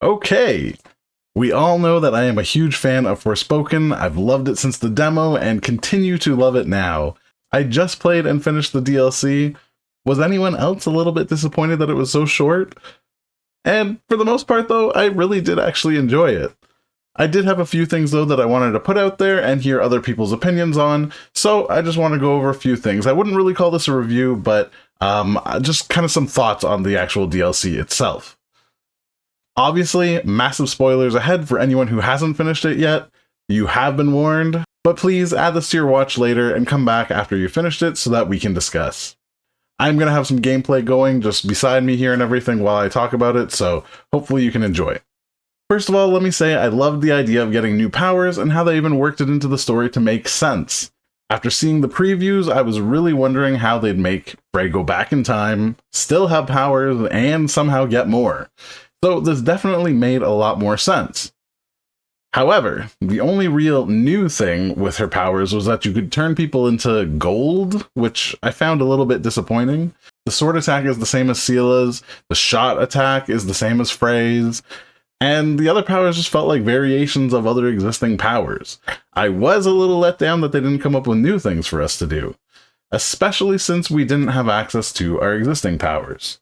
Okay, we all know that I am a huge fan of Forspoken. I've loved it since the demo and continue to love it now. I just played and finished the DLC. Was anyone else a little bit disappointed that it was so short? And for the most part though, I really did actually enjoy it. I did have a few things though that I wanted to put out there and hear other people's opinions on, so I just want to go over a few things. I wouldn't really call this a review, but just kind of some thoughts on the actual DLC itself. Obviously, massive spoilers ahead for anyone who hasn't finished it yet. You have been warned, but please add this to your watch later and come back after you finished it so that we can discuss. I'm going to have some gameplay going just beside me here and everything while I talk about it, so hopefully you can enjoy. First of all, let me say I loved the idea of getting new powers and how they even worked it into the story to make sense. After seeing the previews, I was really wondering how they'd make Frey go back in time, still have powers, and somehow get more. So this definitely made a lot more sense. However, the only real new thing with her powers was that you could turn people into gold, which I found a little bit disappointing. The sword attack is the same as Sela's, the shot attack is the same as Frey's, and the other powers just felt like variations of other existing powers. I was a little let down that they didn't come up with new things for us to do, especially since we didn't have access to our existing powers.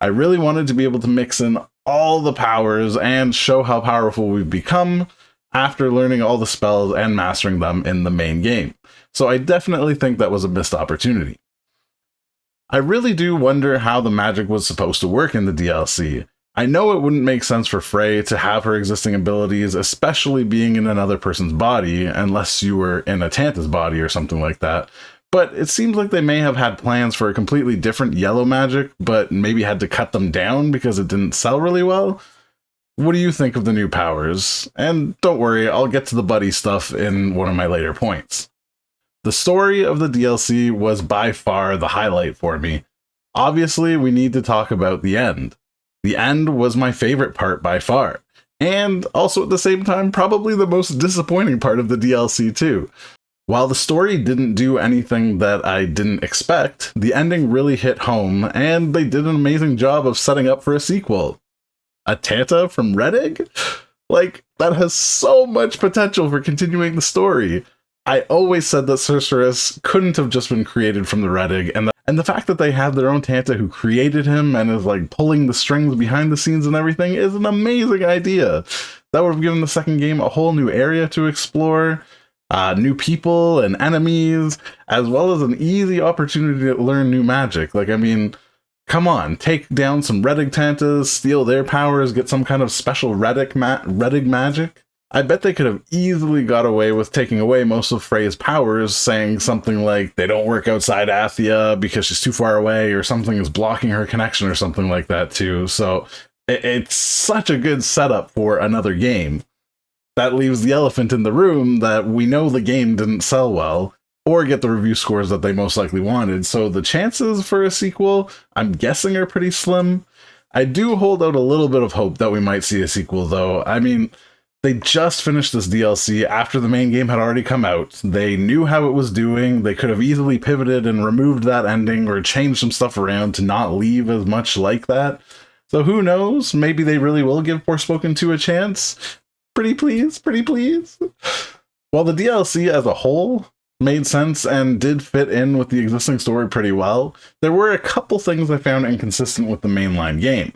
I really wanted to be able to mix in all the powers and show how powerful we've become after learning all the spells and mastering them in the main game. So I definitely think that was a missed opportunity. I really do wonder how the magic was supposed to work in the DLC. I know it wouldn't make sense for Frey to have her existing abilities, especially being in another person's body, unless you were in a Tanta's body or something like that. But it seems like they may have had plans for a completely different yellow magic, but maybe had to cut them down because it didn't sell really well. What do you think of the new powers? And don't worry, I'll get to the buddy stuff in one of my later points. The story of the DLC was by far the highlight for me. Obviously, we need to talk about the end. The end was my favorite part by far, and also at the same time, probably the most disappointing part of the DLC too. While the story didn't do anything that I didn't expect, the ending really hit home, and they did an amazing job of setting up for a sequel. A Tanta from Red Egg? Like, that has so much potential for continuing the story. I always said that Sorceress couldn't have just been created from the Red Egg, and the fact that they have their own Tanta who created him and is like pulling the strings behind the scenes and everything is an amazing idea. That would have given the second game a whole new area to explore, new people and enemies, as well as an easy opportunity to learn new magic. Like, I mean, come on, take down some Red Egg Tantas, steal their powers, get some kind of special Red Egg magic. I bet they could have easily got away with taking away most of Frey's powers, saying something like they don't work outside Athia because she's too far away, or something is blocking her connection or something like that too. So it's such a good setup for another game. That leaves the elephant in the room that we know the game didn't sell well, or get the review scores that they most likely wanted, so the chances for a sequel, I'm guessing, are pretty slim. I do hold out a little bit of hope that we might see a sequel though. I mean, they just finished this DLC after the main game had already come out. They knew how it was doing. They could have easily pivoted and removed that ending or changed some stuff around to not leave as much like that. So who knows? Maybe they really will give Forspoken 2 a chance. Pretty please, pretty please. While the DLC as a whole made sense and did fit in with the existing story pretty well, there were a couple things I found inconsistent with the mainline game.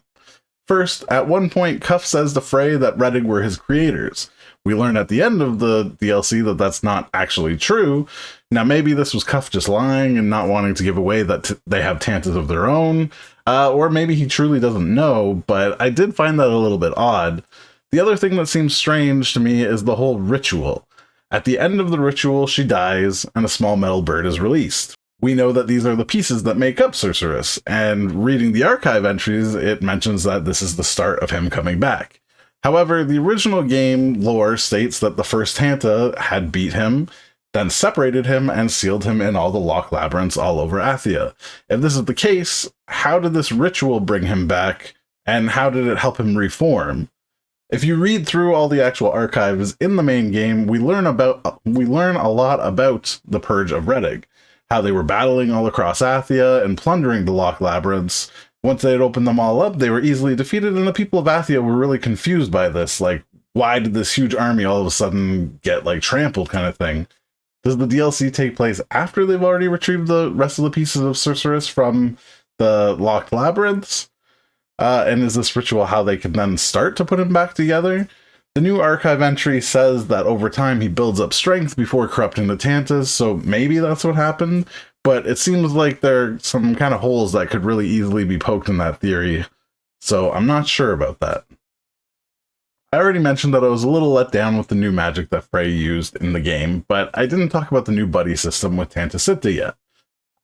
First, at one point, Cuff says to Frey that Red Egg were his creators. We learn at the end of the DLC that that's not actually true. Now, maybe this was Cuff just lying and not wanting to give away that they have Tantas of their own, or maybe he truly doesn't know, but I did find that a little bit odd. The other thing that seems strange to me is the whole ritual. At the end of the ritual, she dies, and a small metal bird is released. We know that these are the pieces that make up Sorceress, and reading the archive entries, it mentions that this is the start of him coming back. However, the original game lore states that the first Tanta had beat him, then separated him and sealed him in all the lock labyrinths all over Athia. If this is the case, how did this ritual bring him back, and how did it help him reform? If you read through all the actual archives in the main game, we learn a lot about the Purge of Red Egg, how they were battling all across Athia and plundering the lock labyrinths, Once they had opened them all up, they were easily defeated, and the people of Athia were really confused by this. Like, why did this huge army all of a sudden get, like, trampled kind of thing? Does the DLC take place after they've already retrieved the rest of the pieces of Sorceress from the locked labyrinths? And is this ritual how they can then start to put him back together? The new archive entry says that over time he builds up strength before corrupting the Tantas, so maybe that's what happened, but it seems like there are some kind of holes that could really easily be poked in that theory, so I'm not sure about that. I already mentioned that I was a little let down with the new magic that Frey used in the game, but I didn't talk about the new buddy system with Tanta yet.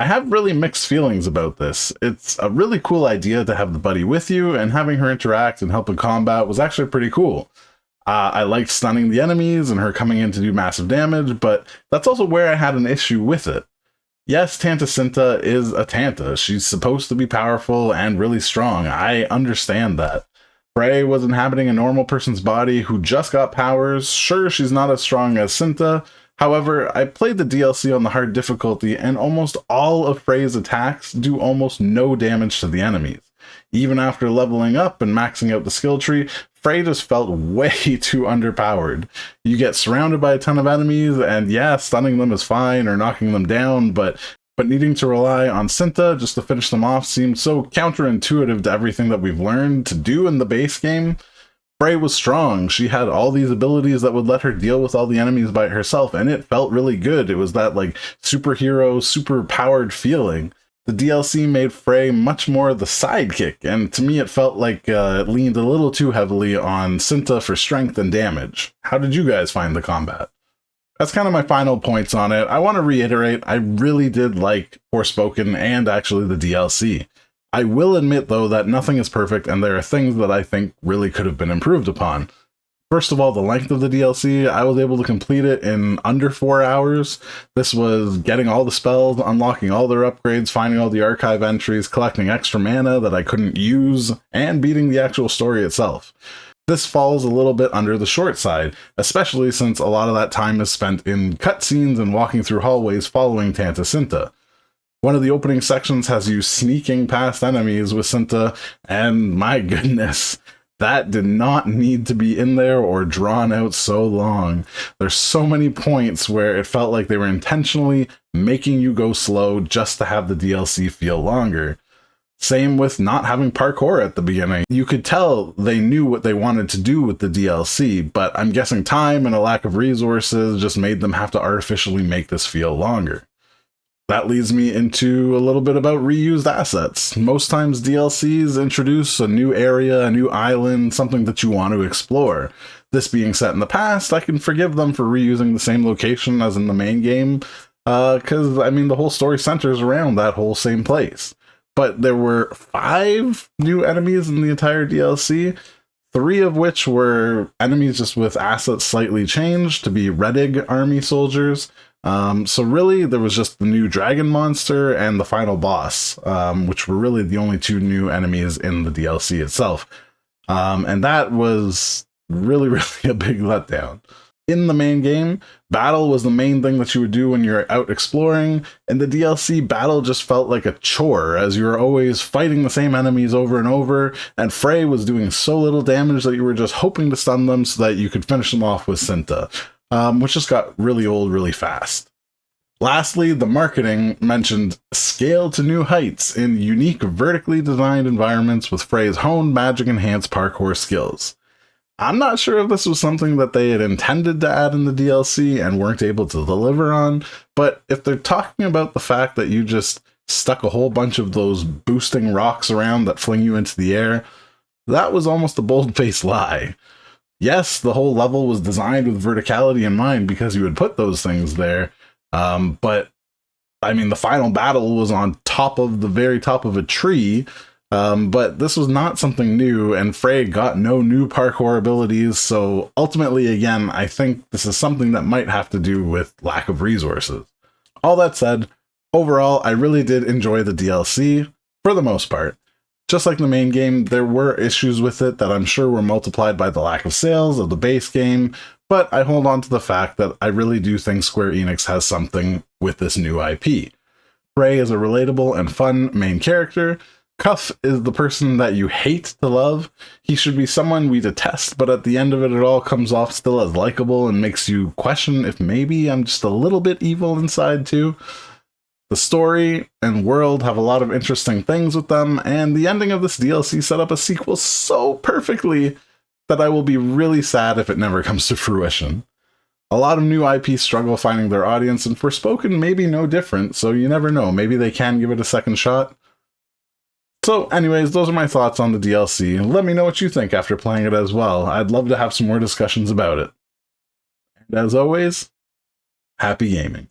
I have really mixed feelings about this. It's a really cool idea to have the buddy with you, and having her interact and help in combat was actually pretty cool. I liked stunning the enemies and her coming in to do massive damage, but that's also where I had an issue with it. Yes, Tanta is a Tanta. She's supposed to be powerful and really strong. I understand that. Frey was inhabiting a normal person's body who just got powers. Sure, she's not as strong as Cinta. However, I played the DLC on the hard difficulty, and almost all of Frey's attacks do almost no damage to the enemies. Even after leveling up and maxing out the skill tree, Frey just felt way too underpowered. You get surrounded by a ton of enemies, and yeah, stunning them is fine or knocking them down, but needing to rely on Cinta just to finish them off seemed so counterintuitive to everything that we've learned to do in the base game. Frey was strong. She had all these abilities that would let her deal with all the enemies by herself, and it felt really good. It was that, like, superhero, super powered feeling. The DLC made Frey much more the sidekick, and to me it felt like it leaned a little too heavily on Cinta for strength and damage. How did you guys find the combat? That's kind of my final points on it. I want to reiterate, I really did like Forspoken and actually the DLC. I will admit, though, that nothing is perfect, and there are things that I think really could have been improved upon. First of all, the length of the DLC, I was able to complete it in under 4 hours. This was getting all the spells, unlocking all their upgrades, finding all the archive entries, collecting extra mana that I couldn't use, and beating the actual story itself. This falls a little bit under the short side, especially since a lot of that time is spent in cutscenes and walking through hallways following Tanta Cinta. One of the opening sections has you sneaking past enemies with Cinta, and my goodness, that did not need to be in there or drawn out so long. There's so many points where it felt like they were intentionally making you go slow just to have the DLC feel longer. Same with not having parkour at the beginning. You could tell they knew what they wanted to do with the DLC, but I'm guessing time and a lack of resources just made them have to artificially make this feel longer. That leads me into a little bit about reused assets. Most times DLCs introduce a new area, a new island, something that you want to explore. This being set in the past, I can forgive them for reusing the same location as in the main game, because, I mean, the whole story centers around that whole same place. But there were 5 new enemies in the entire DLC, 3 of which were enemies just with assets slightly changed to be Redig army soldiers. So really, there was just the new dragon monster and the final boss, which were really the only 2 new enemies in the DLC itself. And that was really, really a big letdown. In the main game, battle was the main thing that you would do when you're out exploring, and the DLC battle just felt like a chore, as you were always fighting the same enemies over and over, and Frey was doing so little damage that you were just hoping to stun them so that you could finish them off with Cinta, which just got really old really fast. Lastly, the marketing mentioned scale to new heights in unique vertically designed environments with Frey's honed magic-enhanced parkour skills. I'm not sure if this was something that they had intended to add in the DLC and weren't able to deliver on, but if they're talking about the fact that you just stuck a whole bunch of those boosting rocks around that fling you into the air, that was almost a bold-faced lie. Yes, the whole level was designed with verticality in mind because you would put those things there, but I mean, the final battle was on top of the very top of a tree, but this was not something new, and Frey got no new parkour abilities, so ultimately, again, I think this is something that might have to do with lack of resources. All that said, overall, I really did enjoy the DLC, for the most part. Just like the main game, there were issues with it that I'm sure were multiplied by the lack of sales of the base game, but I hold on to the fact that I really do think Square Enix has something with this new IP. Frey is a relatable and fun main character. Cuff is the person that you hate to love. He should be someone we detest, but at the end of it, it all comes off still as likable and makes you question if maybe I'm just a little bit evil inside too. The story and world have a lot of interesting things with them, and the ending of this DLC set up a sequel so perfectly that I will be really sad if it never comes to fruition. A lot of new IPs struggle finding their audience, and Forspoken may be no different, so you never know, maybe they can give it a second shot. So anyways, those are my thoughts on the DLC. Let me know what you think after playing it as well. I'd love to have some more discussions about it. And as always, happy gaming.